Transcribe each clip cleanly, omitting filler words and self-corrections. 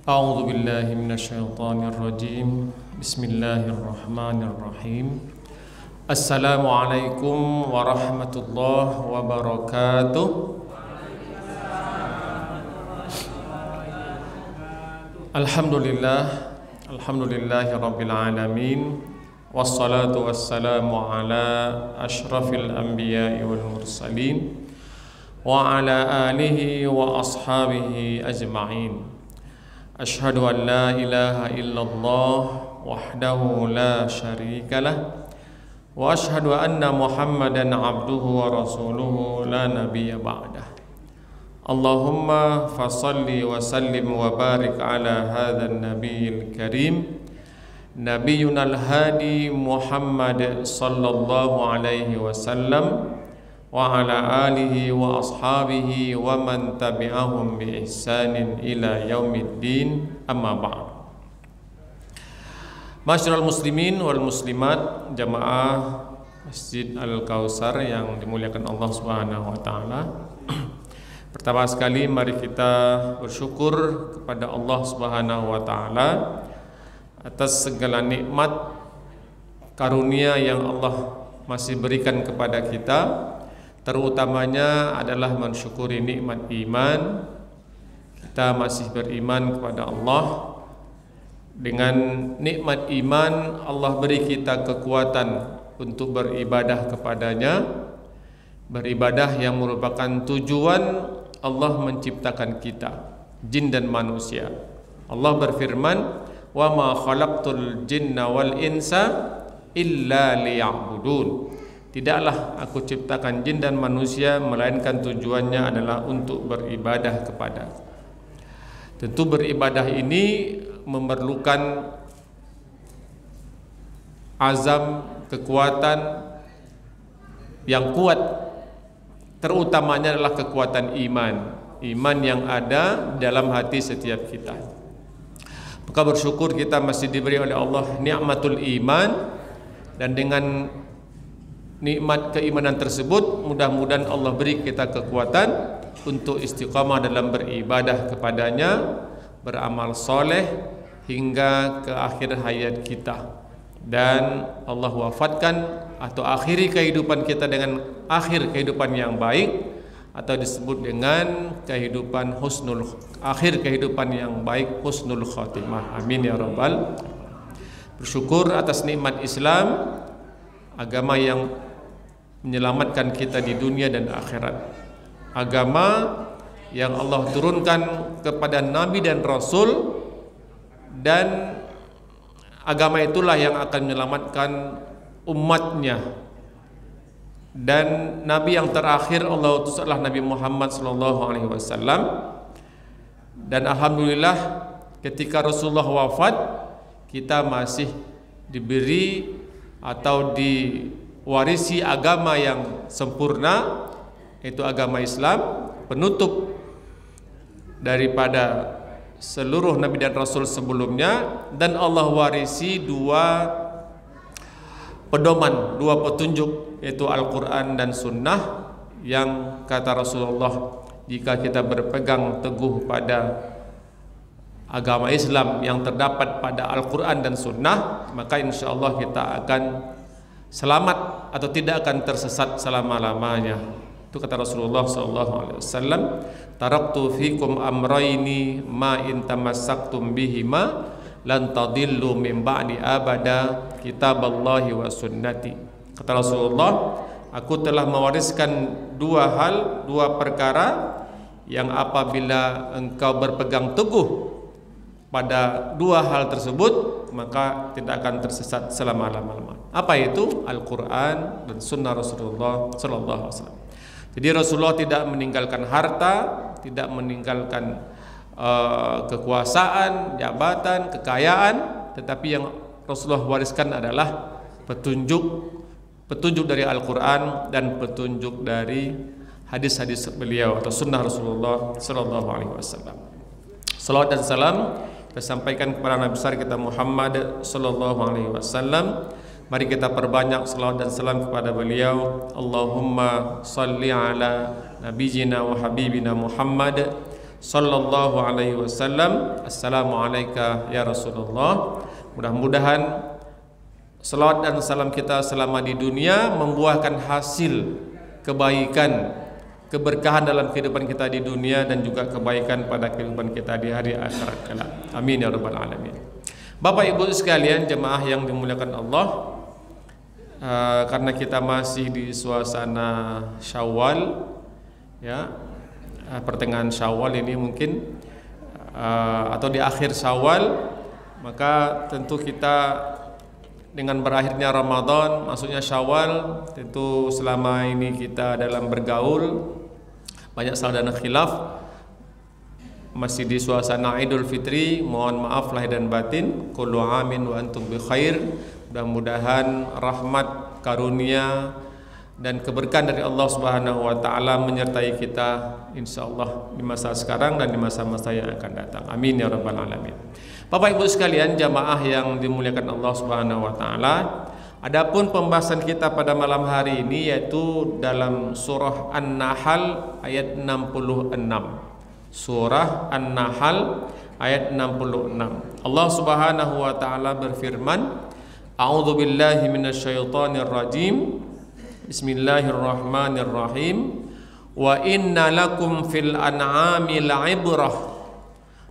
A'udzu billahi minasyaitonir rajim. Bismillahirrahmanirrahim. Assalamualaikum warahmatullahi wabarakatuh. Alhamdulillahi rabbil alamin. Wassalatu wassalamu ala asyrafil anbiya'i wal mursalin wa ala alihi wa ashabihi ajma'in. Asyhadu an la ilaha illallah wahdahu la syarika lah wa asyhadu anna Muhammadan abduhu wa rasuluhu la nabiyya ba'dah. Allahumma fasalli wa sallim wa barik ala hadzal nabiyil karim nabiyunal hadi Muhammad sallallahu alaihi wasallam wa ala alihi wa ashabihi wa man tabi'ahum bi ihsanin ila yaumiddin, amma ba'd. Masyarul muslimin wal muslimat, jamaah Masjid Al-Kautsar yang dimuliakan Allah Subhanahu wa taala. Pertama sekali mari kita bersyukur kepada Allah Subhanahu wa taala atas segala nikmat karunia yang Allah masih berikan kepada kita. Terutamanya adalah mensyukuri nikmat iman. Kita masih beriman kepada Allah. Dengan nikmat iman Allah beri kita kekuatan untuk beribadah kepadanya. Beribadah yang merupakan tujuan Allah menciptakan kita, jin dan manusia. Allah berfirman, "Wa ma khalaqtul jinna wal insa illa liya'budun." Tidaklah aku ciptakan jin dan manusia melainkan tujuannya adalah untuk beribadah kepada. Tentu beribadah ini memerlukan azam, kekuatan yang kuat. Terutamanya adalah kekuatan iman. Iman yang ada dalam hati setiap kita. Maka bersyukur kita masih diberi oleh Allah nikmatul iman, dan dengan nikmat keimanan tersebut mudah-mudahan Allah beri kita kekuatan untuk istiqamah dalam beribadah kepadanya, beramal soleh hingga ke akhir hayat kita, dan Allah wafatkan atau akhiri kehidupan kita dengan akhir kehidupan yang baik, atau disebut dengan kehidupan akhir kehidupan yang baik, husnul khatimah. Amin ya rabbal. Bersyukur atas nikmat Islam, agama yang menyelamatkan kita di dunia dan akhirat. Agama yang Allah turunkan kepada Nabi dan Rasul, dan agama itulah yang akan menyelamatkan umatnya. Dan Nabi yang terakhir Allah utus adalah Nabi Muhammad SAW. Dan alhamdulillah ketika Rasulullah wafat, kita masih diberi atau diwarisi agama yang sempurna, yaitu agama Islam, penutup daripada seluruh Nabi dan Rasul sebelumnya. Dan Allah warisi dua pedoman, dua petunjuk, yaitu Al-Quran dan Sunnah, yang kata Rasulullah, jika kita berpegang teguh pada agama Islam yang terdapat pada Al-Quran dan Sunnah, maka insya Allah kita akan selamat atau tidak akan tersesat selama-lamanya. Itu kata Rasulullah SAW, "Taraktu fikum amrayni ma in tamassaktum bihima lan tadillu min ba'di abada, kitaballahi wa sunnati." Kata Rasulullah, aku telah mewariskan dua hal, dua perkara yang apabila engkau berpegang teguh pada dua hal tersebut, maka tidak akan tersesat selama-lamanya. Apa itu? Al-Quran dan Sunnah Rasulullah SAW. Jadi Rasulullah tidak meninggalkan harta, tidak meninggalkan kekuasaan, jabatan, kekayaan, tetapi yang Rasulullah wariskan adalah petunjuk dari Al-Quran dan petunjuk dari hadis-hadis beliau atau Sunnah Rasulullah SAW. Salawat dan salam kita sampaikan kepada Nabi besar kita Muhammad SAW. Mari kita perbanyak salawat dan salam kepada beliau. Allahumma salli ala nabiyyina wa habibina Muhammad sallallahu alaihi wasallam. Assalamu alayka ya Rasulullah. Mudah-mudahan salawat dan salam kita selama di dunia membuahkan hasil kebaikan, keberkahan dalam kehidupan kita di dunia dan juga kebaikan pada kehidupan kita di hari akhirat kelak. Amin ya rabbal alamin. Bapak Ibu sekalian, jemaah yang dimuliakan Allah, karena kita masih di suasana Syawal, ya, pertengahan Syawal ini mungkin atau di akhir Syawal, maka tentu kita dengan berakhirnya Ramadan, masuknya Syawal, tentu selama ini kita dalam bergaul banyak salah dan khilaf, masih di suasana Idul Fitri. Mohon maaf lahir dan batin. Kullu amin wa antum bi khair. Mudah-mudahan rahmat, karunia dan keberkahan dari Allah Subhanahu wa taala menyertai kita insyaallah di masa sekarang dan di masa-masa yang akan datang. Amin ya rabbal alamin. Bapak Ibu sekalian, jamaah yang dimuliakan Allah Subhanahu wa taala, adapun pembahasan kita pada malam hari ini yaitu dalam surah An-Nahl ayat 66. Surah An-Nahl ayat 66. Allah Subhanahu wa taala berfirman, A'udzu billahi minasyaitonir rajim. Bismillahirrahmanirrahim. Wa inna lakum fil an'ami la'ibrah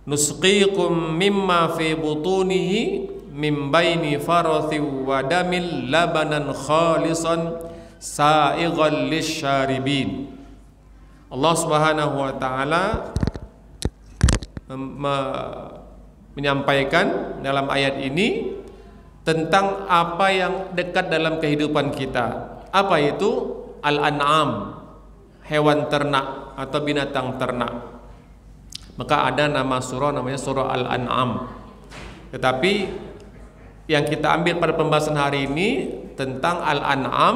nusqikum mimma fi butunihi min baini farathin wa damil labanan khalisan sa'ighal lisyaribin. Allah Subhanahu wa taala menyampaikan dalam ayat ini tentang apa yang dekat dalam kehidupan kita. Apa itu? Al-an'am, hewan ternak atau binatang ternak. Maka ada nama surah namanya surah Al-An'am. Tetapi yang kita ambil pada pembahasan hari ini tentang Al-An'am,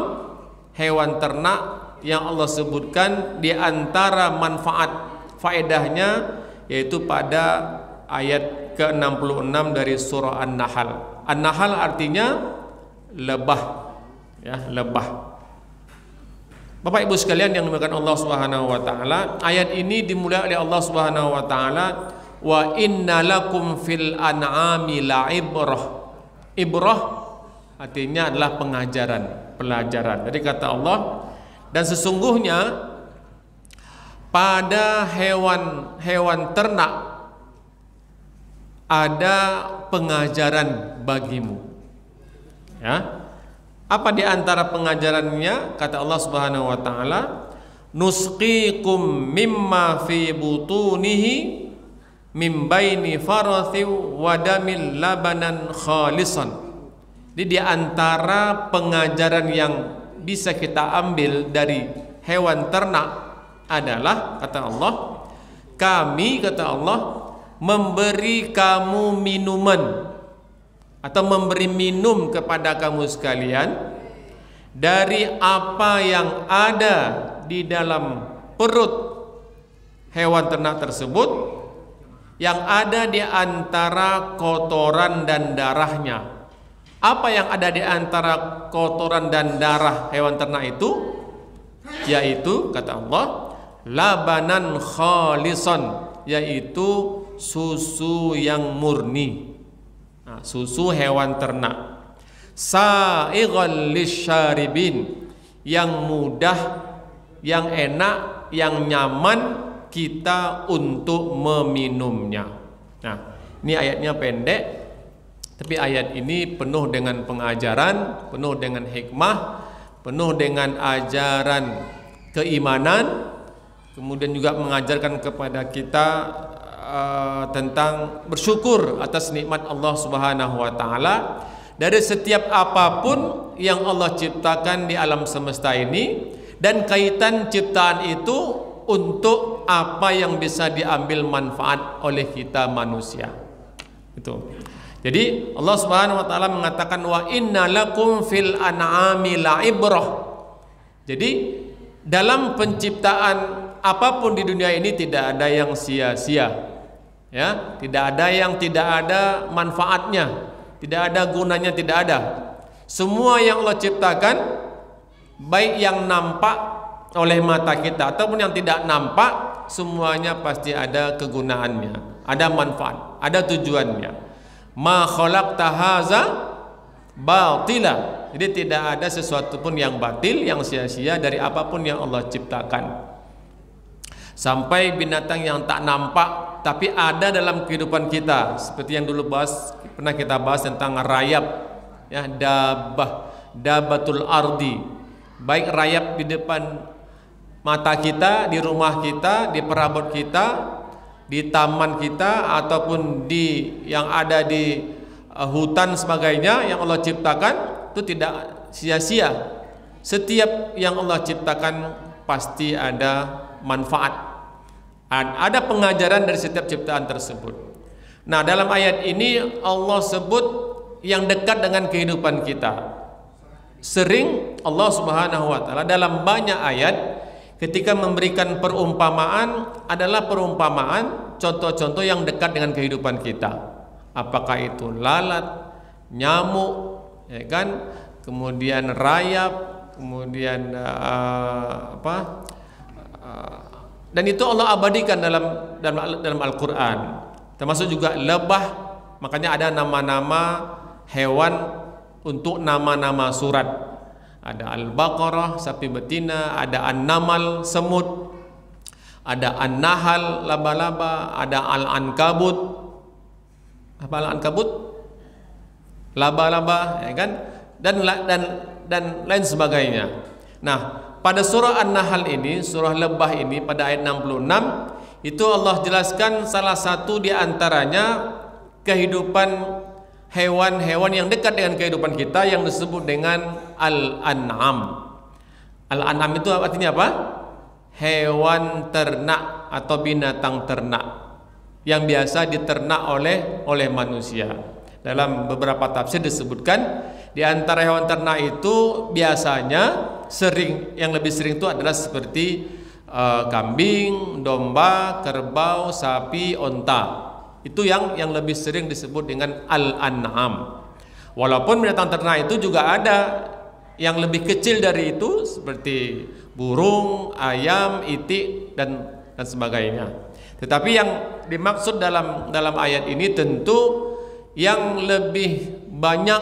hewan ternak yang Allah sebutkan di antara manfaat faedahnya yaitu pada ayat ke-66 dari surah An-Nahl. An-Nahl artinya lebah, ya, lebah. Bapak Ibu sekalian yang dimuliakan Allah Subhanahu wa taala, ayat ini dimulai oleh Allah Subhanahu wa taala, wa inna lakum fil an'ami la'ibrah. Ibrah artinya adalah pengajaran, pelajaran. Jadi kata Allah, dan sesungguhnya pada hewan ternak ada pengajaran bagimu. Ya. Apa di antara pengajarannya? Kata Allah Subhanahu wa taala, nusqikum mimma fi butunihi mim baini farathi wa damil labanan khalisan. Jadi di antara pengajaran yang bisa kita ambil dari hewan ternak adalah, kata Allah, kami, kata Allah, memberi kamu minuman atau memberi minum kepada kamu sekalian dari apa yang ada di dalam perut hewan ternak tersebut, yang ada di antara kotoran dan darahnya. Apa yang ada di antara kotoran dan darah hewan ternak itu? Yaitu, kata Allah, labanan khalisan, yaitu susu yang murni. Nah, susu hewan ternak. Sa'ighal lisyaribin, yang mudah, yang enak, yang nyaman kita untuk meminumnya. Nah, ini ayatnya pendek, tapi ayat ini penuh dengan pengajaran, penuh dengan hikmah, penuh dengan ajaran keimanan, kemudian juga mengajarkan kepada kita tentang bersyukur atas nikmat Allah Subhanahu wa taala dari setiap apapun yang Allah ciptakan di alam semesta ini, dan kaitan ciptaan itu untuk apa yang bisa diambil manfaat oleh kita manusia. Itu. Jadi Allah Subhanahu wa taala mengatakan wa inna lakum fil an'ami la'ibrah. Jadi dalam penciptaan apapun di dunia ini tidak ada yang sia-sia. Ya, tidak ada yang tidak ada manfaatnya, tidak ada gunanya, tidak ada. Semua yang Allah ciptakan, baik yang nampak oleh mata kita ataupun yang tidak nampak, semuanya pasti ada kegunaannya, ada manfaat, ada tujuannya. Ma khalaqta haza batila. Jadi tidak ada sesuatu pun yang batil, yang sia-sia dari apapun yang Allah ciptakan. Sampai binatang yang tak nampak tapi ada dalam kehidupan kita, seperti yang dulu pernah kita bahas tentang rayap, ya, dabatul ardi, baik rayap di depan mata kita, di rumah kita, di perabot kita, di taman kita, ataupun yang ada di hutan sebagainya yang Allah ciptakan, itu tidak sia-sia. Setiap yang Allah ciptakan pasti ada manfaat, ada pengajaran dari setiap ciptaan tersebut. Nah, dalam ayat ini Allah sebut yang dekat dengan kehidupan kita. Sering Allah Subhanahu wa taala dalam banyak ayat ketika memberikan perumpamaan adalah perumpamaan contoh-contoh yang dekat dengan kehidupan kita. Apakah itu lalat, nyamuk, ya kan? Kemudian rayap, kemudian dan itu Allah abadikan dalam Al-Qur'an. Termasuk juga lebah, makanya ada nama-nama hewan untuk nama-nama surat. Ada Al-Baqarah, sapi betina, ada An-Namal, semut, ada An-Nahal, laba-laba, ada Al-Ankabut. Apa Al-Ankabut? Laba-laba, ya kan? Dan lain sebagainya. Nah, pada surah An-Nahl ini, surah lebah ini, pada ayat 66 itu Allah jelaskan salah satu di antaranya kehidupan hewan-hewan yang dekat dengan kehidupan kita yang disebut dengan Al-An'am. Al-An'am itu artinya apa? Hewan ternak atau binatang ternak yang biasa diternak oleh manusia. Dalam beberapa tafsir disebutkan di antara hewan ternak itu biasanya yang lebih sering itu adalah seperti kambing, domba, kerbau, sapi, onta. Itu yang lebih sering disebut dengan Al-An'am. Walaupun binatang ternak itu juga ada yang lebih kecil dari itu seperti burung, ayam, itik dan sebagainya. Tetapi yang dimaksud dalam ayat ini tentu yang lebih banyak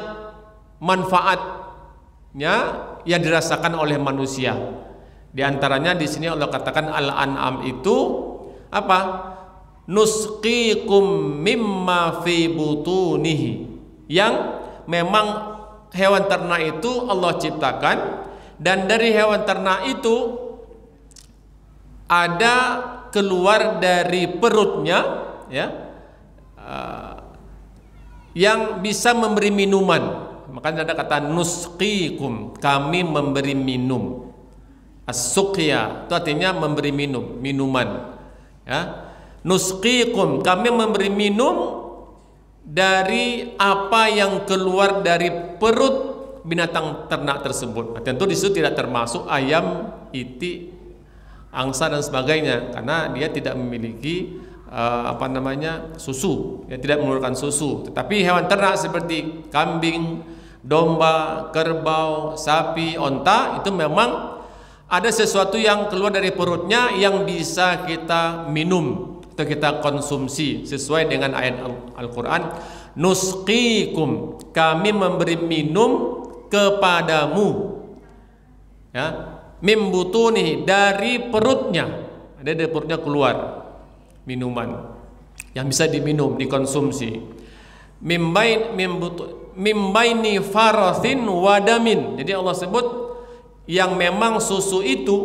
manfaatnya yang dirasakan oleh manusia. Di antaranya di sini Allah katakan Al-An'am itu apa? Nusqikum mimma fi butunihi, yang memang hewan ternak itu Allah ciptakan, dan dari hewan ternak itu ada keluar dari perutnya, ya, yang bisa memberi minuman. Makanya ada kata nusqikum, kami memberi minum. As-suqya itu artinya memberi minuman, ya. Nusqikum, kami memberi minum dari apa yang keluar dari perut binatang ternak tersebut. Tentu di situ tidak termasuk ayam, itik, angsa dan sebagainya, karena dia tidak memiliki susu, ya, tidak mengeluarkan susu. Tetapi hewan ternak seperti kambing, domba, kerbau, sapi, onta itu memang ada sesuatu yang keluar dari perutnya yang bisa kita minum atau kita konsumsi sesuai dengan ayat Al-Quran. Nusqikum, kami memberi minum kepadamu, ya, mimbutuni, dari perutnya, ada dari perutnya keluar minuman yang bisa diminum, dikonsumsi. Mimbaini farathin wadamin. Jadi Allah sebut yang memang susu itu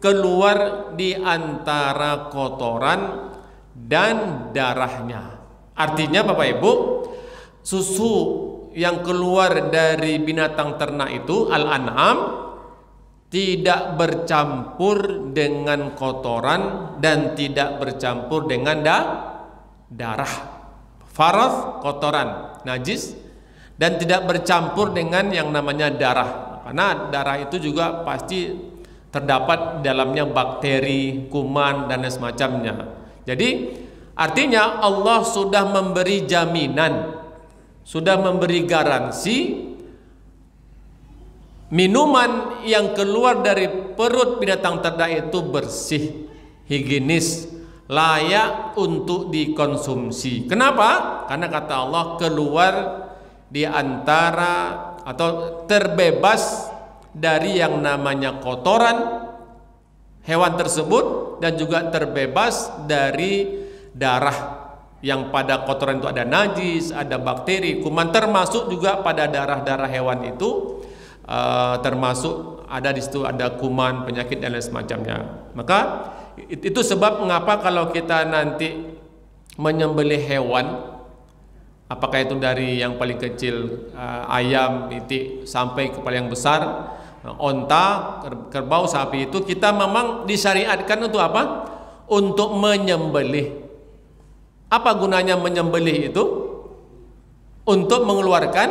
keluar di antara kotoran dan darahnya. Artinya Bapak Ibu, susu yang keluar dari binatang ternak itu Al-An'am tidak bercampur dengan kotoran dan tidak bercampur dengan darah. Farath, kotoran, najis, dan tidak bercampur dengan yang namanya darah. Karena darah itu juga pasti terdapat dalamnya bakteri, kuman dan semacamnya. Jadi artinya Allah sudah memberi jaminan, sudah memberi garansi minuman yang keluar dari perut binatang ternak itu bersih, higienis, layak untuk dikonsumsi. Kenapa? Karena kata Allah keluar di antara atau terbebas dari yang namanya kotoran hewan tersebut dan juga terbebas dari darah yang pada kotoran itu ada najis, ada bakteri, kuman, termasuk juga pada darah-darah hewan itu termasuk ada di situ ada kuman, penyakit dan lain semacamnya. Maka itu sebab mengapa kalau kita nanti menyembelih hewan, apakah itu dari yang paling kecil ayam, itik sampai ke paling besar, onta, kerbau, sapi, itu kita memang disyariatkan untuk apa? Untuk menyembelih. Apa gunanya menyembelih itu? Untuk mengeluarkan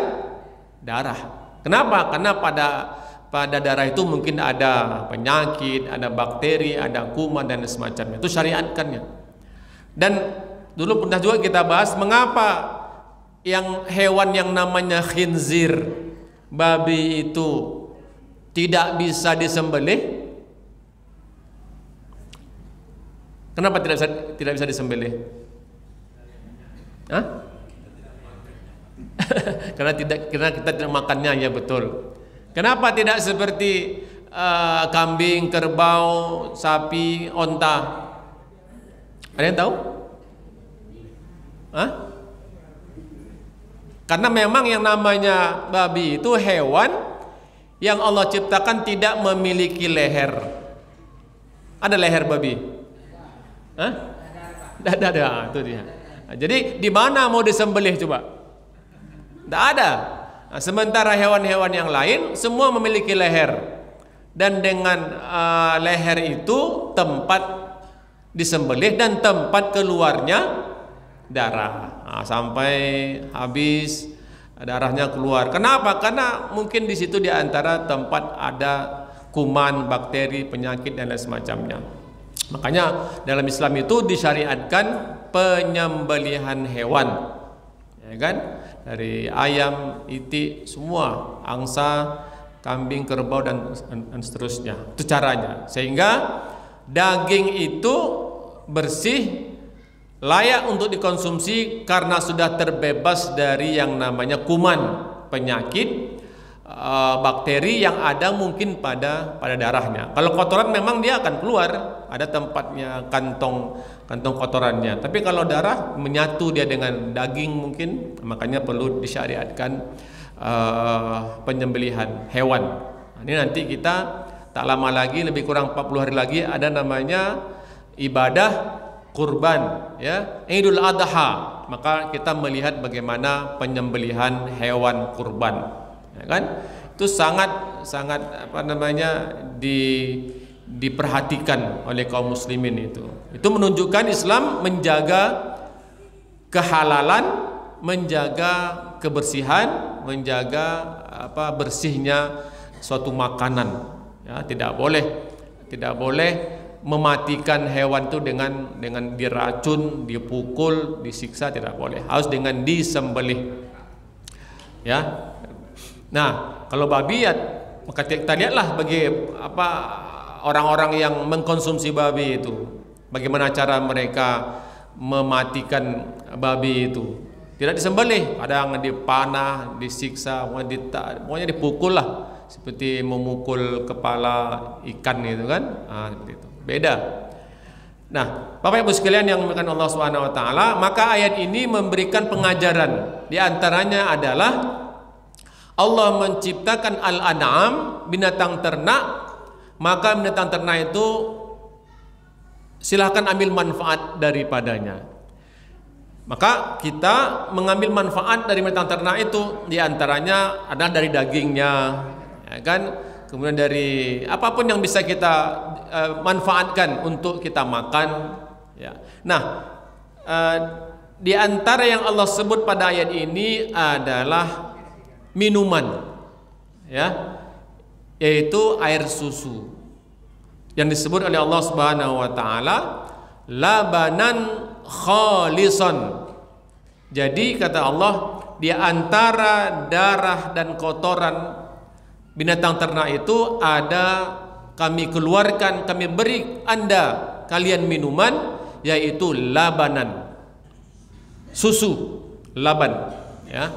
darah. Kenapa? Karena pada darah itu mungkin ada penyakit, ada bakteri, ada kuman dan semacamnya. Itu syariatkannya. Dan dulu pernah juga kita bahas mengapa yang hewan yang namanya khinzir, babi itu tidak bisa disembelih. Kenapa tidak bisa disembelih? Hah? Karena kita tidak makannya, ya betul. Kenapa tidak seperti kambing, kerbau, sapi, onta? Ada yang tahu? Hah? Karena memang yang namanya babi itu hewan yang Allah ciptakan tidak memiliki leher. Ada leher babi? Hah? Ada, itu dia. Nah, jadi di mana mau disembelih coba? Tidak ada. Nah, sementara hewan-hewan yang lain semua memiliki leher, dan dengan leher itu tempat disembelih dan tempat keluarnya darah. Nah, sampai habis darahnya keluar. Kenapa? Karena mungkin di situ di antara tempat ada kuman, bakteri, penyakit dan lain semacamnya. Makanya dalam Islam itu disyariatkan penyembelihan hewan, ya kan? Dari ayam, itik, semua, angsa, kambing, kerbau dan seterusnya. Itu caranya. Sehingga daging itu bersih, layak untuk dikonsumsi karena sudah terbebas dari yang namanya kuman, penyakit, bakteri yang ada mungkin pada darahnya. Kalau kotoran memang dia akan keluar, ada tempatnya kantong kotorannya. Tapi kalau darah menyatu dia dengan daging mungkin, makanya perlu disyariatkan penyembelihan hewan. Nah, ini nanti kita tak lama lagi, lebih kurang 40 hari lagi ada namanya ibadah kurban, ya, Idul Adha. Maka kita melihat bagaimana penyembelihan hewan kurban, ya kan? Itu sangat apa namanya diperhatikan oleh kaum muslimin itu. Itu menunjukkan Islam menjaga kehalalan, menjaga kebersihan, menjaga bersihnya suatu makanan. Ya, tidak boleh mematikan hewan itu dengan diracun, dipukul, disiksa, tidak boleh. Harus dengan disembelih. Ya. Nah, kalau babi ya maka kita lihatlah bagi orang-orang yang mengkonsumsi babi itu. Bagaimana cara mereka mematikan babi itu? Tidak disembelih, kadang dipanah, disiksa, pokoknya dipukul lah, seperti memukul kepala ikan gitu kan. Seperti itu. Beda. Nah, Bapak Ibu sekalian yang dimuliakan Allah Subhanahu wa taala, maka ayat ini memberikan pengajaran. Di antaranya adalah Allah menciptakan al-an'am, binatang ternak, maka binatang ternak itu silahkan ambil manfaat daripadanya. Maka kita mengambil manfaat dari binatang ternak itu, di antaranya adalah dari dagingnya, ya kan? Kemudian dari apapun yang bisa kita manfaatkan untuk kita makan, ya. Nah, di antara yang Allah sebut pada ayat ini adalah minuman, ya, yaitu air susu yang disebut oleh Allah Subhanahu wa taala labanan khalison. Jadi kata Allah, di antara darah dan kotoran binatang ternak itu ada kami keluarkan, kami beri Anda, kalian minuman, yaitu labanan, susu, laban, ya.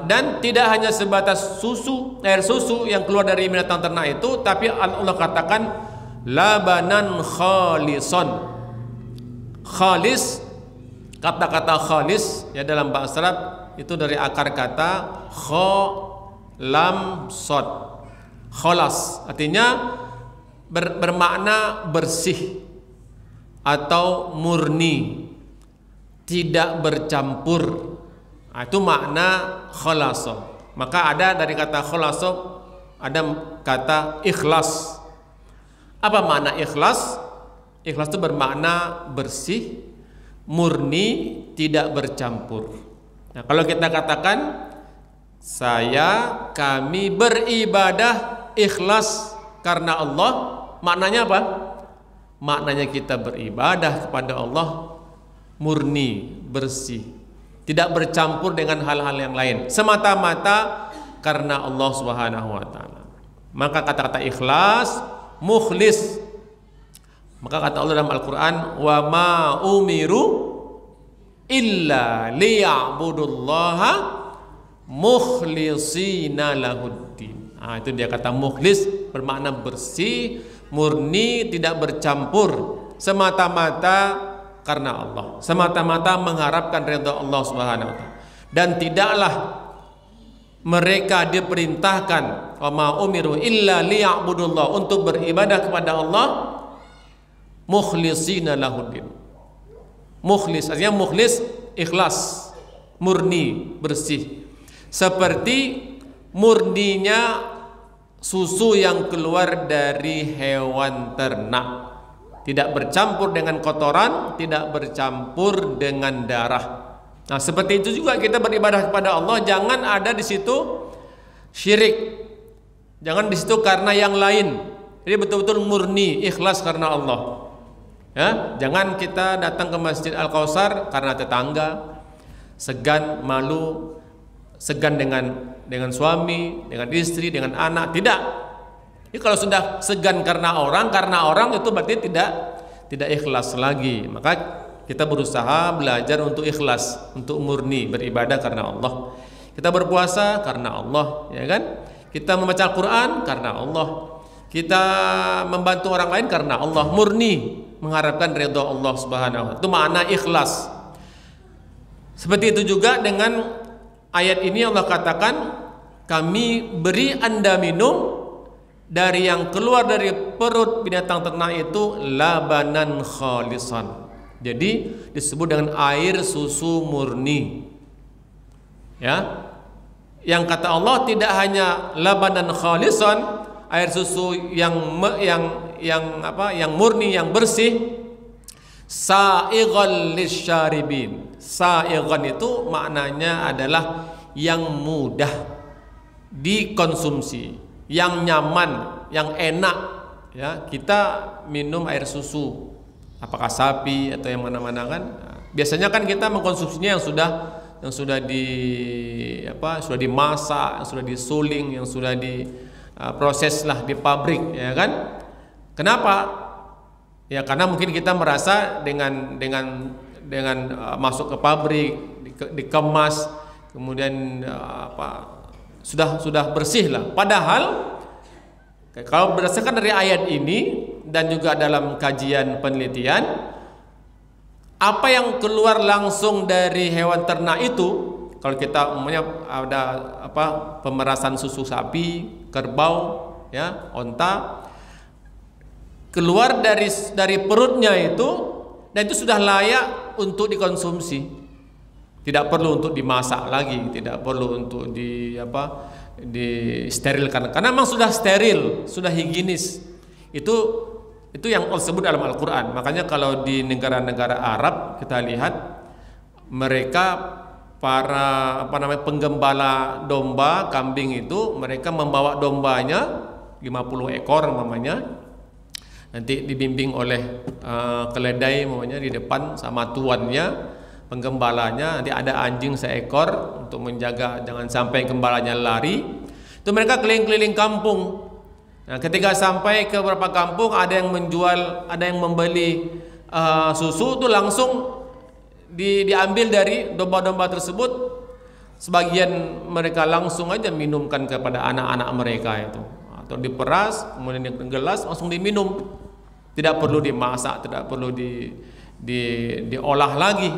Dan tidak hanya sebatas susu, air susu yang keluar dari binatang ternak itu, tapi Allah katakan labanan khalison. Khalis, kata-kata khalis ya dalam bahasa Arab itu dari akar kata kha lam sod, kholas, artinya bermakna bersih atau murni, tidak bercampur. Nah, itu makna khalaso. Maka ada dari kata khalaso ada kata ikhlas. Apa makna ikhlas? Ikhlas itu bermakna bersih, murni, tidak bercampur. Nah, kalau kita katakan kami beribadah ikhlas karena Allah, maknanya apa? Maknanya kita beribadah kepada Allah murni, bersih, tidak bercampur dengan hal-hal yang lain, semata-mata karena Allah Subhanahu wa taala. Maka kata-kata ikhlas, mukhlis. Maka kata Allah dalam Al-Qur'an, "Wa ma umiru illa liya'budullaha mukhlisina lahuddin." Itu dia kata mukhlis, bermakna bersih, murni, tidak bercampur, semata-mata karena Allah, semata-mata mengharapkan ridha Allah Subhanahu wa taala. Dan tidaklah mereka diperintahkan wa ma umiru illa liya'budullah, untuk beribadah kepada Allah mukhlisina lahuddin. Mukhlis artinya mukhlis ikhlas, murni, bersih, seperti murninya susu yang keluar dari hewan ternak, tidak bercampur dengan kotoran, tidak bercampur dengan darah. Nah, seperti itu juga kita beribadah kepada Allah, jangan ada di situ syirik, jangan di situ karena yang lain. Jadi betul-betul murni, ikhlas karena Allah. Ya, jangan kita datang ke Masjid Al-Kausar karena tetangga, segan, malu, segan dengan suami, dengan istri, dengan anak. Tidak. Jadi kalau sudah segan karena orang itu berarti tidak ikhlas lagi. Maka kita berusaha belajar untuk ikhlas, untuk murni beribadah karena Allah. Kita berpuasa karena Allah, ya kan? Kita membaca Al-Qur'an karena Allah. Kita membantu orang lain karena Allah, murni mengharapkan ridha Allah Subhanahu wa taala. Itu makna ikhlas. Seperti itu juga dengan ayat ini Allah katakan, kami beri Anda minum dari yang keluar dari perut binatang ternak itu labanan khalisan. Jadi disebut dengan air susu murni. Ya. Yang kata Allah tidak hanya labanan khalisan, air susu yang murni, yang bersih, sa'ighal lisyaribin. Sa'ighan itu maknanya adalah yang mudah dikonsumsi, yang nyaman, yang enak. Ya, kita minum air susu, apakah sapi atau yang mana-mana kan? Biasanya kan kita mengkonsumsinya yang sudah dimasak, yang sudah disuling, yang sudah diproses lah di pabrik, ya kan? Kenapa? Ya karena mungkin kita merasa dengan masuk ke pabrik, dikemas, kemudian sudah bersih lah. Padahal kalau berdasarkan dari ayat ini dan juga dalam kajian penelitian, apa yang keluar langsung dari hewan ternak itu, kalau kita umumnya ada pemerasan susu sapi, kerbau, ya, onta, keluar dari perutnya itu, dan itu sudah layak untuk dikonsumsi, tidak perlu untuk dimasak lagi, tidak perlu untuk disterilkan, karena memang sudah steril, sudah higienis. Itu yang Allah sebut dalam Al-Quran. Makanya kalau di negara-negara Arab kita lihat mereka para penggembala domba, kambing itu, mereka membawa dombanya 50 ekor namanya, nanti dibimbing oleh keledai namanya di depan sama tuannya, penggembalanya, nanti ada anjing seekor untuk menjaga jangan sampai gembalanya lari. Itu mereka keliling-keliling kampung Nah, ketika sampai ke beberapa kampung, ada yang menjual, ada yang membeli susu, itu langsung diambil dari domba-domba tersebut. Sebagian mereka langsung aja minumkan kepada anak-anak mereka itu, atau diperas kemudian di gelas langsung diminum, tidak perlu dimasak, tidak perlu diolah lagi.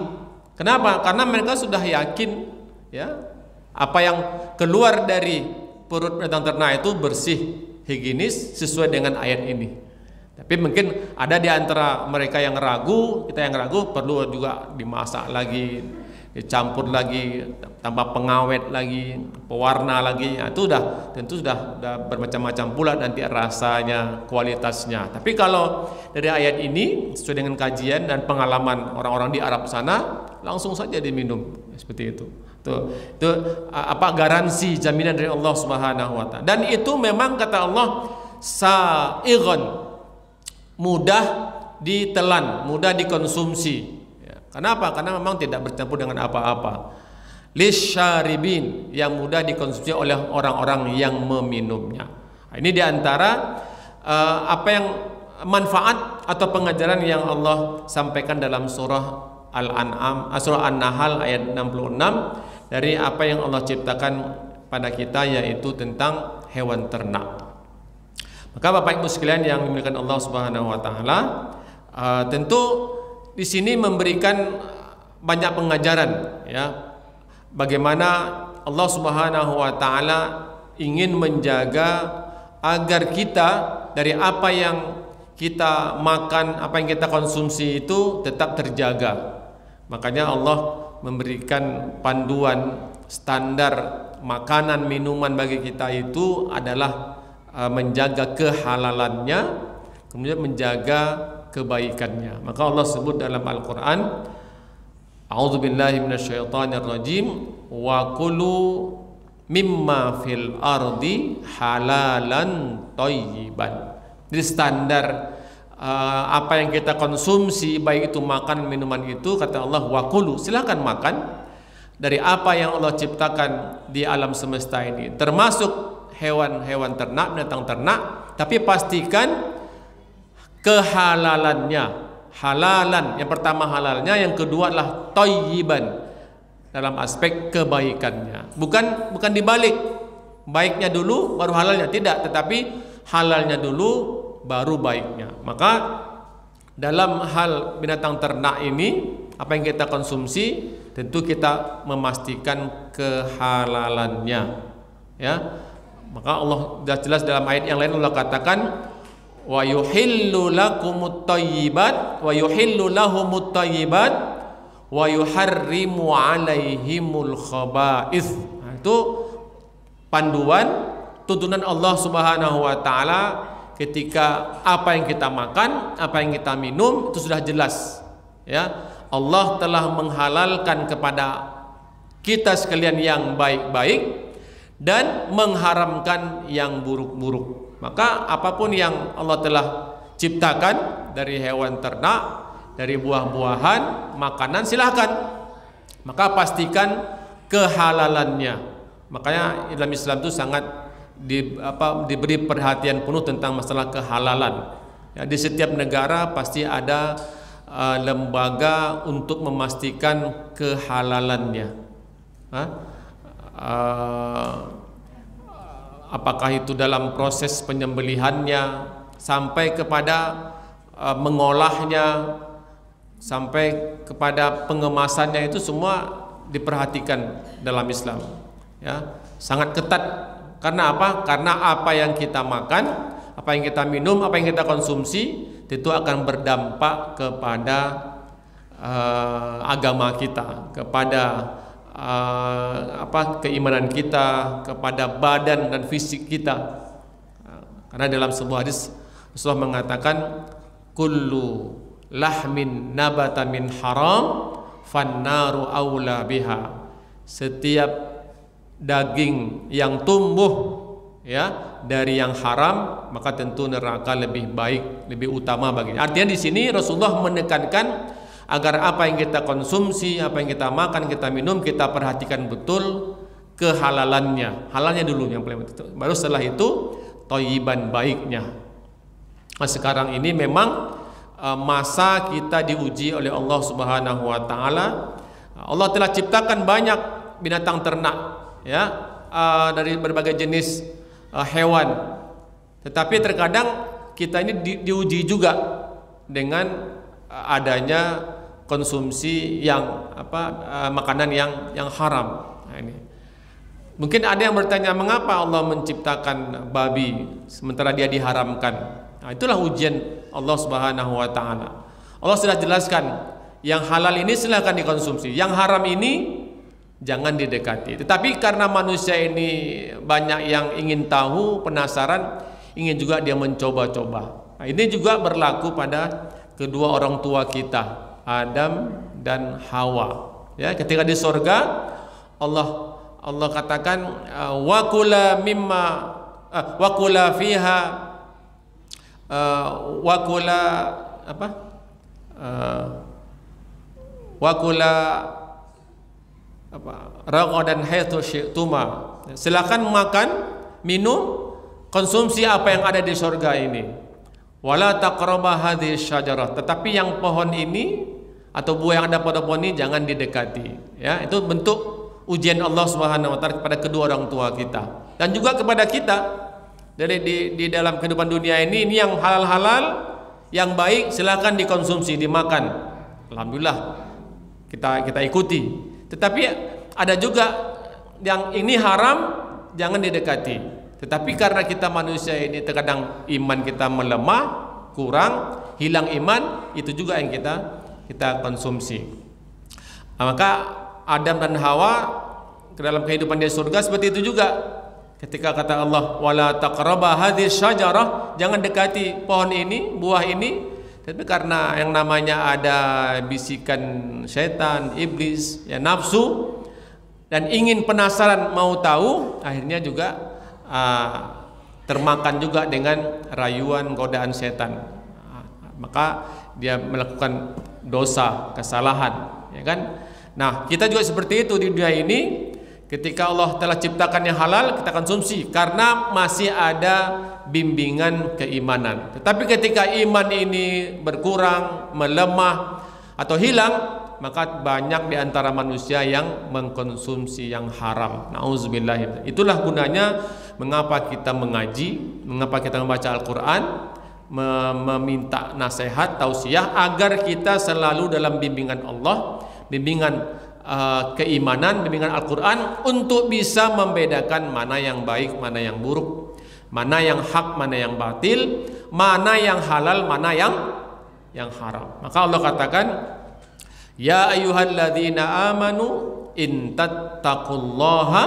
Kenapa? Karena mereka sudah yakin, ya, apa yang keluar dari perut binatang ternak itu bersih, higienis, sesuai dengan ayat ini. Tapi mungkin ada di antara mereka yang ragu, kita yang ragu, perlu juga dimasak lagi, dicampur lagi, tambah pengawet lagi, pewarna lagi. Nah, itu tentu sudah bermacam-macam pula nanti rasanya, kualitasnya. Tapi kalau dari ayat ini sesuai dengan kajian dan pengalaman orang-orang di Arab sana, langsung saja diminum seperti itu. Itu apa garansi jaminan dari Allah Subhanahu wa taala. Dan itu memang kata Allah sa'ighun, mudah ditelan, mudah dikonsumsi. Kenapa? Karena memang tidak bercampur dengan apa-apa. Lisyaribin, yang mudah dikonsumsi oleh orang-orang yang meminumnya. Nah, ini diantara apa yang manfaat atau pengajaran yang Allah sampaikan dalam surah Al-An'am, surah An-Nahl ayat 66, dari apa yang Allah ciptakan pada kita, yaitu tentang hewan ternak. Maka Bapak Ibu sekalian yang dimuliakan Allah Subhanahu wa taala, tentu di sini memberikan banyak pengajaran, ya, bagaimana Allah Subhanahu wa taala ingin menjaga agar kita dari apa yang kita makan, apa yang kita konsumsi itu tetap terjaga. Makanya Allah memberikan panduan standar makanan minuman bagi kita itu adalah menjaga kehalalannya, kemudian menjaga kebaikannya. Maka Allah sebut dalam Al-Quran, A'udzubillahi minasyaitonirrajim, wa kulu mimma fil ardi halalan thayyiban. Jadi standar apa yang kita konsumsi, baik itu makan minuman itu, kata Allah, wa kulu, silakan makan dari apa yang Allah ciptakan di alam semesta ini, termasuk hewan-hewan ternak, binatang ternak, tapi pastikan kehalalannya, halalan. Yang pertama halalnya, yang kedua adalah thayyiban, dalam aspek kebaikannya. Bukan dibalik, baiknya dulu baru halalnya, tidak, tetapi halalnya dulu baru baiknya. Maka dalam hal binatang ternak ini, apa yang kita konsumsi tentu kita memastikan kehalalannya, ya. Maka Allah sudah jelas dalam ayat yang lain, Allah katakan wa yuhillu lakumut thayyibat wa yuhillu lahumut thayyibat wa yuharrimu alaihimul khaba'ith. Nah, itu panduan tuntunan Allah Subhanahu wa taala ketika apa yang kita makan, apa yang kita minum itu sudah jelas, ya. Allah telah menghalalkan kepada kita sekalian yang baik-baik dan mengharamkan yang buruk-buruk. Maka apapun yang Allah telah ciptakan dari hewan ternak, dari buah-buahan, makanan, silahkan. Maka pastikan kehalalannya. Makanya dalam Islam itu sangat diberi perhatian penuh tentang masalah kehalalan. Ya, di setiap negara pasti ada lembaga untuk memastikan kehalalannya. Apakah itu dalam proses penyembelihannya sampai kepada mengolahnya, sampai kepada pengemasannya, itu semua diperhatikan dalam Islam, ya, sangat ketat. Karena apa? Karena apa yang kita makan, apa yang kita minum, apa yang kita konsumsi itu akan berdampak kepada agama kita, kepada keimanan kita, kepada badan dan fisik kita. Karena dalam sebuah hadis Rasulullah mengatakan, kullu lahmin nabata min haram fannaru aula biha. Setiap daging yang tumbuh, ya, dari yang haram, maka tentu neraka lebih baik, lebih utama baginya. Artinya di sini Rasulullah menekankan agar apa yang kita konsumsi, apa yang kita makan, kita minum, kita perhatikan betul kehalalannya. Halalnya dulu yang paling penting. Baru setelah itu thayyiban, baiknya. Nah, sekarang ini memang masa kita diuji oleh Allah Subhanahu wa taala. Allah telah ciptakan banyak binatang ternak, ya, dari berbagai jenis hewan. Tetapi terkadang kita ini diuji juga dengan adanya konsumsi yang makanan yang haram. Nah, ini mungkin ada yang bertanya, mengapa Allah menciptakan babi sementara dia diharamkan? Nah, itulah ujian Allah Subhanahu wa taala. Allah sudah jelaskan, yang halal ini silahkan dikonsumsi, yang haram ini jangan didekati. Tetapi karena manusia ini banyak yang ingin tahu, penasaran, ingin juga dia mencoba-coba. Nah, ini juga berlaku pada kedua orang tua kita, Adam dan Hawa. Ya, ketika di surga Allah katakan wa kula fiha wa kula ragadan haitsu syi'tuma. Silakan makan, minum, konsumsi apa yang ada di surga ini. Wala taqraba hadhihi syajarah, tetapi yang pohon ini atau buah yang ada pada pohon ini jangan didekati. Ya, itu bentuk ujian Allah Subhanahu wa taala kepada kedua orang tua kita dan juga kepada kita dari di dalam kehidupan dunia ini yang halal-halal, yang baik silakan dikonsumsi, dimakan. Alhamdulillah kita ikuti. Tetapi ada juga yang ini haram, jangan didekati. Tetapi karena kita manusia ini terkadang iman kita melemah, kurang, hilang iman, itu juga yang kita konsumsi. Maka Adam dan Hawa ke dalam kehidupan di surga seperti itu juga. Ketika kata Allah, wala taqraba hadhihi syajarah, jangan dekati pohon ini, buah ini. Tapi karena yang namanya ada bisikan setan, iblis, ya nafsu, dan ingin penasaran mau tahu, akhirnya juga termakan juga dengan rayuan godaan setan. Maka dia melakukan dosa, kesalahan, ya kan? Nah, kita juga seperti itu di dunia ini. Ketika Allah telah ciptakan yang halal, kita konsumsi karena masih ada bimbingan keimanan. Tetapi ketika iman ini berkurang, melemah atau hilang, maka banyak di antara manusia yang mengkonsumsi yang haram. Nauzubillah. Itulah gunanya mengapa kita mengaji, mengapa kita membaca Al-Qur'an, meminta nasihat, tausiah agar kita selalu dalam bimbingan Allah, bimbingan keimanan, bimbingan Al-Quran, untuk bisa membedakan mana yang baik, mana yang buruk, mana yang hak, mana yang batil, mana yang halal, mana yang haram. Maka Allah katakan, ya ayyuhalladzina amanu in tattaqullaha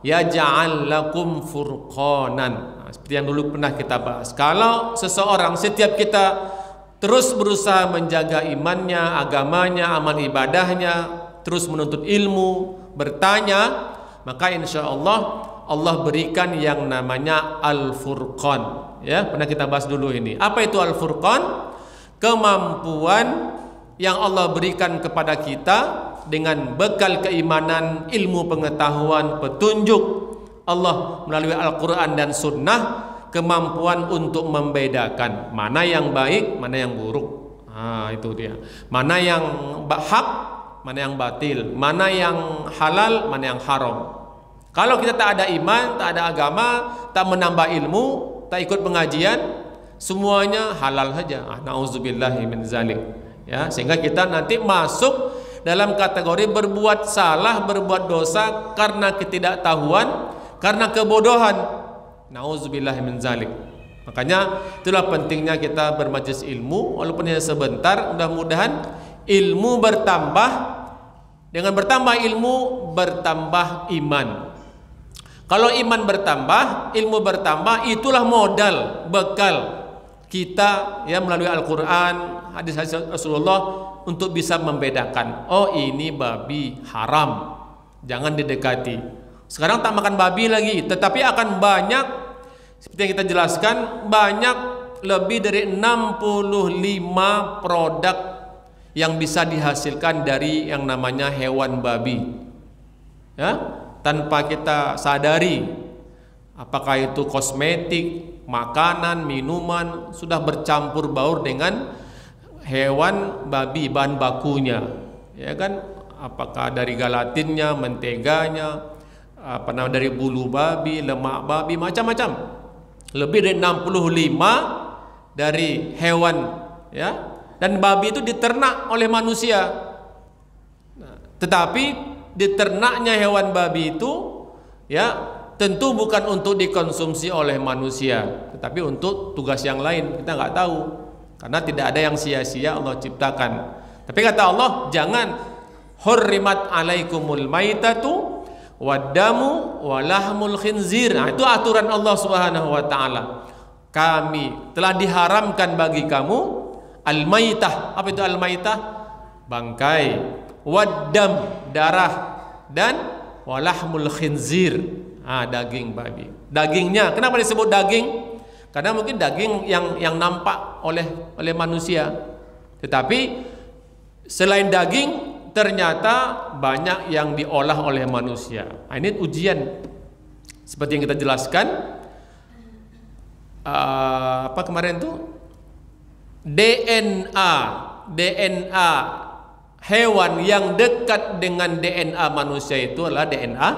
yaj'al lakum furqanan. Nah, seperti yang dulu pernah kita bahas, kalau seseorang, setiap kita terus berusaha menjaga imannya, agamanya, amal ibadahnya, terus menuntut ilmu, bertanya, maka insya Allah Allah berikan yang namanya Al-Furqan. Ya, pernah kita bahas dulu ini. Apa itu Al-Furqan? Kemampuan yang Allah berikan kepada kita dengan bekal keimanan, ilmu pengetahuan, petunjuk Allah melalui Al-Quran dan Sunnah, kemampuan untuk membedakan mana yang baik, mana yang buruk. Itu dia. Mana yang hak, mana yang batil, mana yang halal, mana yang haram. Kalau kita tak ada iman, tak ada agama, tak menambah ilmu, tak ikut pengajian, semuanya halal saja. Nauzubillahi min zalik. Ya, sehingga kita nanti masuk dalam kategori berbuat salah, berbuat dosa karena ketidaktahuan, karena kebodohan. Nauzubillahi min zalik. Makanya itulah pentingnya kita bermajlis ilmu, walaupun hanya sebentar. Mudah-mudahan ilmu bertambah, dengan bertambah ilmu bertambah iman. Kalau iman bertambah, ilmu bertambah, itulah modal, bekal kita ya melalui Al-Quran, hadis-hadis Rasulullah untuk bisa membedakan, oh ini babi haram, jangan didekati. Sekarang tak makan babi lagi, tetapi akan banyak, seperti yang kita jelaskan, banyak lebih dari 65 produk yang bisa dihasilkan dari yang namanya hewan babi, ya, tanpa kita sadari apakah itu kosmetik, makanan, minuman, sudah bercampur baur dengan hewan babi bahan bakunya, ya kan? Apakah dari gelatinnya, menteganya, dari bulu babi, lemak babi, macam-macam. Lebih dari 65 dari hewan, ya. Dan babi itu diternak oleh manusia. Tetapi diternaknya hewan babi itu, ya, tentu bukan untuk dikonsumsi oleh manusia, tetapi untuk tugas yang lain. Kita nggak tahu, karena tidak ada yang sia-sia Allah ciptakan. Tapi kata Allah, jangan, hurrimat alaikumul maitatu waddamu walahmul khinzir. Nah, itu aturan Allah Subhanahu wa taala. Kami telah diharamkan bagi kamu al-maitah. Apa itu al-maitah? Bangkai, waddam, darah, dan walahmul khinzir, daging babi. Dagingnya, kenapa disebut daging? Karena mungkin daging yang nampak oleh manusia. Tetapi selain daging, ternyata banyak yang diolah oleh manusia. Ini ujian. Seperti yang kita jelaskan, apa kemarin itu? DNA hewan yang dekat dengan DNA manusia itu adalah DNA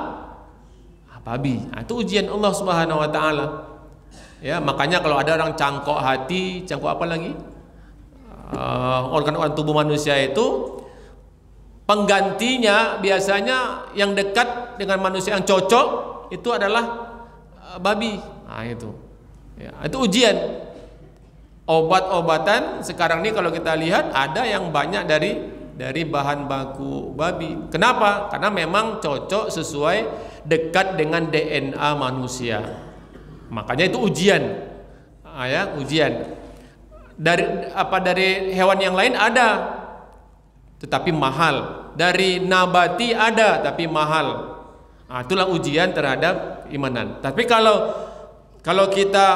babi. Nah, itu ujian Allah Subhanahu wa taala. Ya, makanya kalau ada orang cangkok hati, cangkok apa lagi? Organ-organ tubuh manusia itu, penggantinya biasanya yang dekat dengan manusia yang cocok itu adalah babi. Nah, itu. Ya, itu ujian. Obat-obatan sekarang ini kalau kita lihat ada yang banyak dari bahan baku babi. Kenapa? Karena memang cocok, sesuai, dekat dengan DNA manusia. Makanya itu ujian. Ya, ujian. Dari hewan yang lain ada, tetapi mahal. Dari nabati ada, tapi mahal. Itulah ujian terhadap imanan. Tapi kalau kita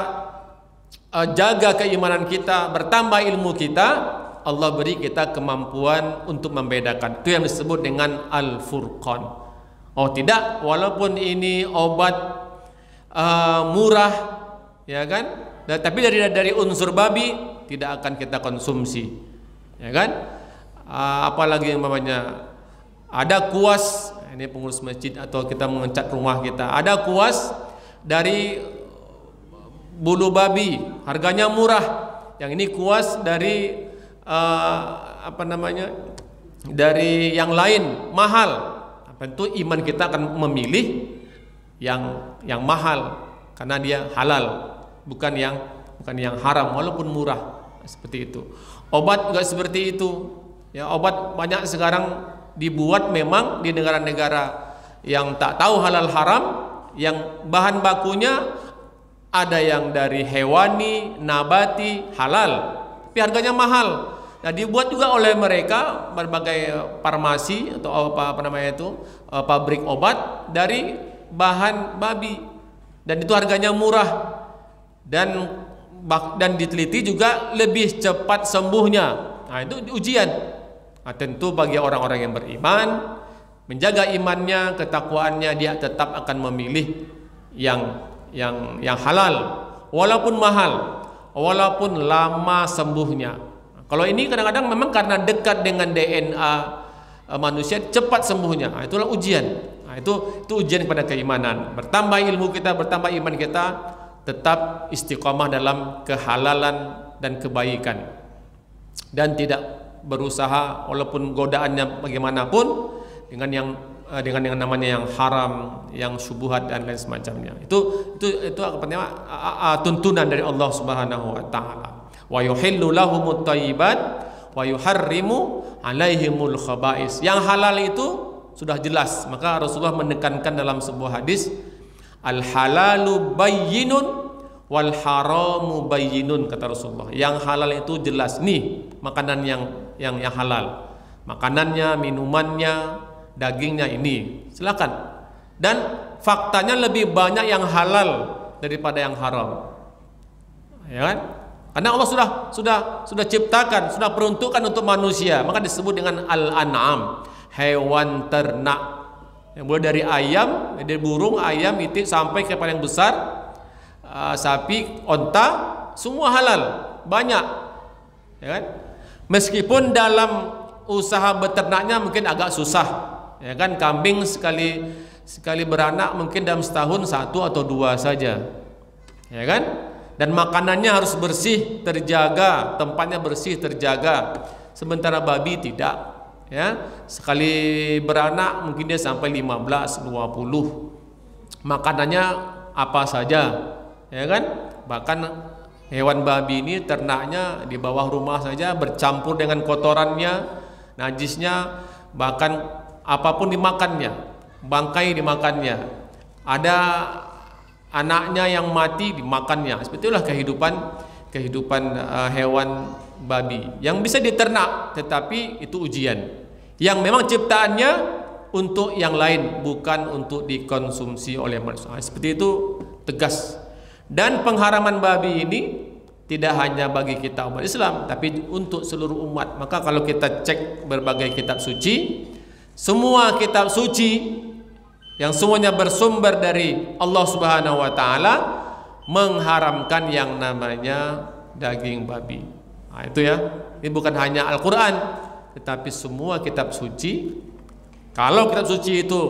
jaga keimanan kita, bertambah ilmu kita, Allah beri kita kemampuan untuk membedakan. Itu yang disebut dengan Al-Furqan. Oh tidak, walaupun ini obat murah, ya kan? Tapi dari unsur babi tidak akan kita konsumsi, ya kan? Apalagi yang namanya ada kuas, ini pengurus masjid atau kita mengecat rumah kita, ada kuas dari bulu babi, harganya murah. Yang ini kuas dari dari yang lain, mahal. Tentu iman kita akan memilih yang mahal karena dia halal, bukan yang haram walaupun murah. Seperti itu. Obat juga seperti itu. Ya, obat banyak sekarang dibuat memang di negara-negara yang tak tahu halal haram, yang bahan bakunya ada yang dari hewani, nabati, halal, tapi harganya mahal. Nah, dibuat juga oleh mereka berbagai farmasi atau pabrik obat dari bahan babi, dan itu harganya murah, dan diteliti juga lebih cepat sembuhnya. Nah, itu ujian. Nah, tentu bagi orang-orang yang beriman, menjaga imannya, ketakwaannya, dia tetap akan memilih yang halal, walaupun mahal, walaupun lama sembuhnya. Kalau ini kadang-kadang memang karena dekat dengan DNA manusia, cepat sembuhnya. Nah, itulah ujian. Nah, itu ujian kepada keimanan. Bertambah ilmu kita, bertambah iman kita, tetap istiqomah dalam kehalalan dan kebaikan, dan tidak berusaha walaupun godaannya bagaimanapun dengan yang namanya yang haram, yang syubhat dan lain semacamnya. Itu tuntunan dari Allah Subhanahu wa taala. Wa yuhillu lahumut thayyibat wa yuharrimu alaihimul khaba'is. Yang halal itu sudah jelas, maka Rasulullah menekankan dalam sebuah hadis, al halalu bayyinun wal haramu bayyinun, kata Rasulullah. Yang halal itu jelas, nih makanan yang halal, makanannya, minumannya, dagingnya, ini silakan. Dan faktanya lebih banyak yang halal daripada yang haram, ya kan? Karena Allah sudah ciptakan, sudah peruntukkan untuk manusia, maka disebut dengan al-an'am, hewan ternak. Mulai dari ayam, dari burung, ayam, itik sampai ke paling besar, sapi, onta, semua halal, banyak, ya kan? Meskipun dalam usaha beternaknya mungkin agak susah, ya kan? Kambing sekali beranak mungkin dalam setahun 1 atau 2 saja, ya kan? Dan makanannya harus bersih, terjaga, tempatnya bersih, terjaga. Sementara babi tidak, ya. Sekali beranak mungkin dia sampai 15, 20. Makanannya apa saja, ya kan? Bahkan hewan babi ini ternaknya di bawah rumah saja bercampur dengan kotorannya, najisnya, bahkan apapun dimakannya, bangkai dimakannya, ada anaknya yang mati dimakannya. Seperti itulah kehidupan hewan babi yang bisa diternak, tetapi itu ujian yang memang ciptaannya untuk yang lain, bukan untuk dikonsumsi oleh manusia. Seperti itu tegas. Dan pengharaman babi ini tidak hanya bagi kita umat Islam, tapi untuk seluruh umat. Maka kalau kita cek berbagai kitab suci, semua kitab suci yang semuanya bersumber dari Allah Subhanahu wa taala mengharamkan yang namanya daging babi. Nah, itu ya. Ini bukan hanya Al-Qur'an, tetapi semua kitab suci. Kalau kitab suci itu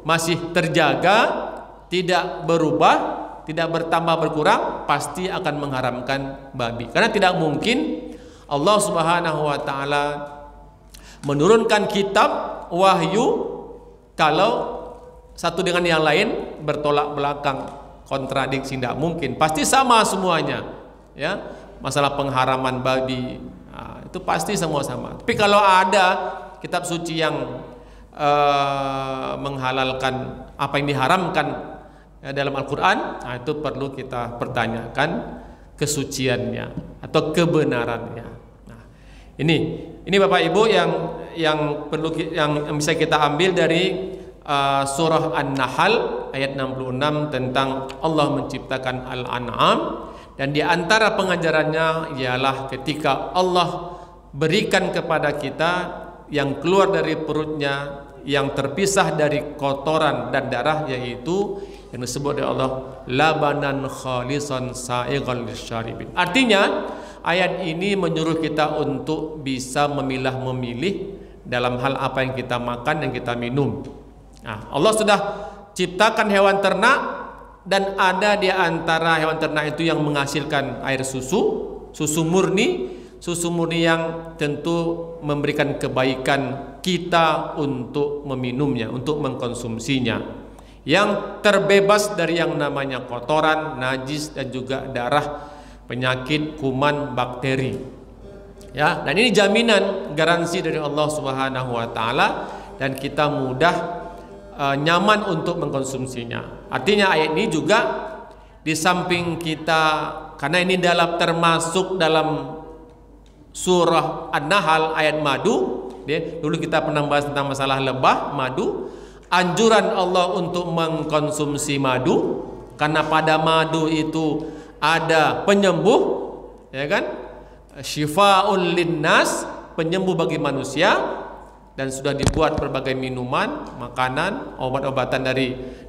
masih terjaga, tidak berubah, tidak bertambah berkurang, pasti akan mengharamkan babi. Karena tidak mungkin Allah Subhanahu wa taala menurunkan kitab wahyu kalau satu dengan yang lain bertolak belakang, kontradiksi, tidak mungkin. Pasti sama semuanya, ya. Masalah pengharaman babi, nah, itu pasti semua sama. Tapi kalau ada kitab suci yang menghalalkan apa yang diharamkan dalam Al-Quran, nah, itu perlu kita pertanyakan kesuciannya atau kebenarannya. Nah, ini Bapak Ibu yang perlu yang bisa kita ambil dari surah An-Nahl ayat 66 tentang Allah menciptakan Al-An'am, dan di antara pengajarannya ialah ketika Allah berikan kepada kita yang keluar dari perutnya yang terpisah dari kotoran dan darah, yaitu yang disebut oleh Allah labanan khalisan sa'ighal lisyaribin. Artinya ayat ini menyuruh kita untuk bisa memilah-memilih dalam hal apa yang kita makan, yang kita minum. Nah, Allah sudah ciptakan hewan ternak, dan ada di antara hewan ternak itu yang menghasilkan air susu murni yang tentu memberikan kebaikan kita untuk meminumnya, untuk mengkonsumsinya, yang terbebas dari yang namanya kotoran, najis, dan juga darah, penyakit, kuman, bakteri. Ya, dan ini jaminan, garansi dari Allah Subhanahu wa taala, dan kita mudah nyaman untuk mengkonsumsinya. Artinya ayat ini juga di samping kita, karena ini termasuk dalam surah An-Nahl ayat madu. Dulu kita pernah bahas tentang masalah lebah, madu. Anjuran Allah untuk mengkonsumsi madu, karena pada madu itu ada penyembuh, ya kan? Syifa'ul linnas, penyembuh bagi manusia, dan sudah dibuat berbagai minuman, makanan, obat-obatan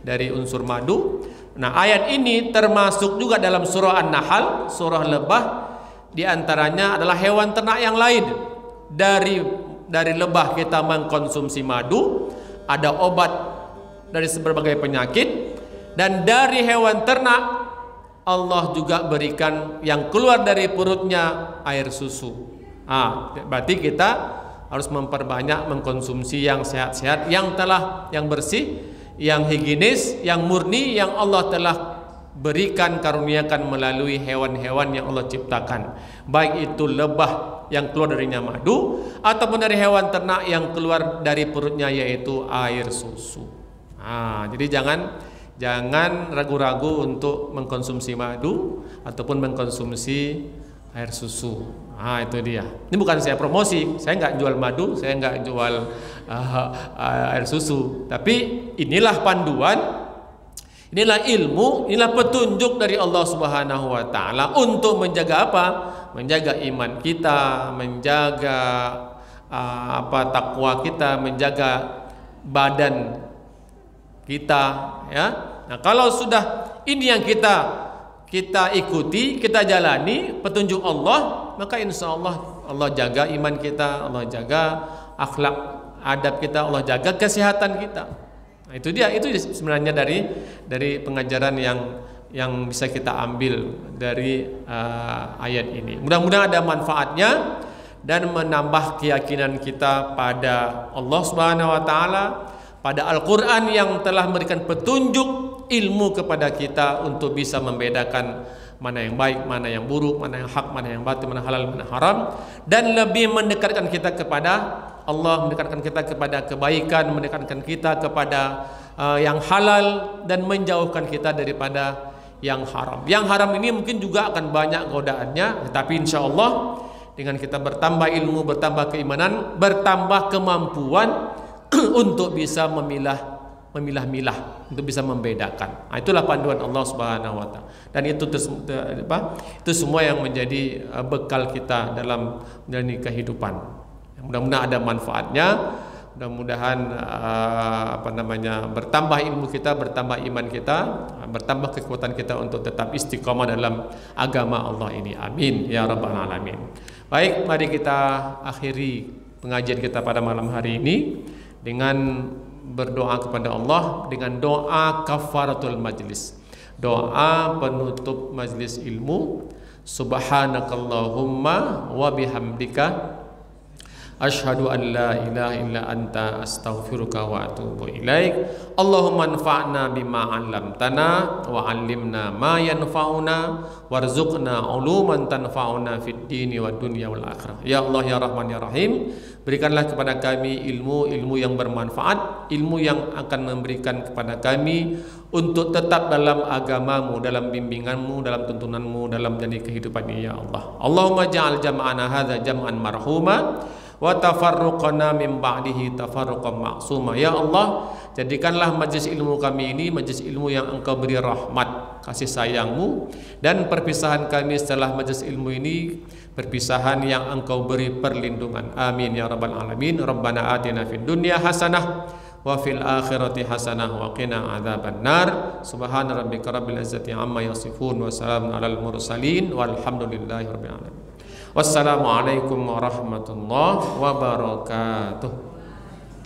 dari unsur madu. Nah, ayat ini termasuk juga dalam surah An-Nahl, surah lebah. Di antaranya adalah hewan ternak yang lain. Dari lebah kita mengkonsumsi madu, ada obat dari berbagai penyakit, dan dari hewan ternak Allah juga berikan yang keluar dari perutnya air susu. Berarti kita harus memperbanyak mengkonsumsi yang sehat-sehat, yang bersih, yang higienis, yang murni, yang Allah telah berikan, karuniakan melalui hewan-hewan yang Allah ciptakan, baik itu lebah yang keluar darinya madu, ataupun dari hewan ternak yang keluar dari perutnya yaitu air susu. Jadi jangan ragu-ragu untuk mengkonsumsi madu ataupun mengkonsumsi air susu. Itu dia. Ini bukan saya promosi, saya nggak jual madu, saya nggak jual air susu, tapi inilah panduan, inilah ilmu, inilah petunjuk dari Allah Subhanahu wa taala untuk menjaga apa? Menjaga iman kita, menjaga takwa kita, menjaga badan kita, ya. Nah, kalau sudah ini yang kita ikuti, kita jalani petunjuk Allah, maka insya Allah Allah jaga iman kita, Allah jaga akhlak adab kita, Allah jaga kesehatan kita. Nah, itu sebenarnya dari pengajaran yang bisa kita ambil dari ayat ini. Mudah-mudahan ada manfaatnya dan menambah keyakinan kita pada Allah Subhanahu wa taala, pada Al-Qur'an yang telah memberikan petunjuk ilmu kepada kita untuk bisa membedakan mana yang baik, mana yang buruk, mana yang hak, mana yang batil, mana halal, mana haram, dan lebih mendekatkan kita kepada Allah, mendekatkan kita kepada kebaikan, mendekatkan kita kepada yang halal, dan menjauhkan kita daripada yang haram. Yang haram ini mungkin juga akan banyak godaannya, tetapi insya Allah dengan kita bertambah ilmu, bertambah keimanan, bertambah kemampuan untuk bisa memilah-milah, untuk bisa membedakan. Nah, itulah panduan Allah Subhanahu wa taala. Dan itu semua yang menjadi bekal kita dalam menjalani kehidupan. Mudah-mudahan ada manfaatnya. Mudah-mudahan bertambah ilmu kita, bertambah iman kita, bertambah kekuatan kita untuk tetap istiqomah dalam agama Allah ini. Amin ya rabbal alamin. Baik, mari kita akhiri pengajian kita pada malam hari ini dengan berdoa kepada Allah dengan doa kafaratul majlis, doa penutup majlis ilmu. Subhanakallahumma wa bihamdika asyhadu an la ilaha illa anta astaghfiruka wa atubu ilaik. Allahumma anfa'na bima 'allamtana wa 'allimna ma yanfa'una warzuqna 'uluman tanfa'una fid dini wad dunya wal akhirah. Ya Allah ya Rahman ya Rahim, berikanlah kepada kami ilmu yang bermanfaat, ilmu yang akan memberikan kepada kami untuk tetap dalam agamamu, dalam bimbinganmu, dalam tuntunanmu, dalam menjalani kehidupan ini ya Allah. Allahumma ja'al jam'ana hadza jam'an marhuma wa tafarruqana min ba'dihi tafarruqan ma'suma. Ya Allah, jadikanlah majlis ilmu kami ini majlis ilmu yang Engkau beri rahmat, kasih sayangmu, dan perpisahan kami setelah majlis ilmu ini perpisahan yang Engkau beri perlindungan. Amin ya rabbal alamin. Rabbana atina fid dunya hasanah wa fil akhirati hasanah wa qina adzaban nar. Subhana rabbika rabbil izzati amma yasifun wa salamun alal mursalin walhamdulillahi rabbil alamin. Wassalamualaikum warahmatullahi wabarakatuh.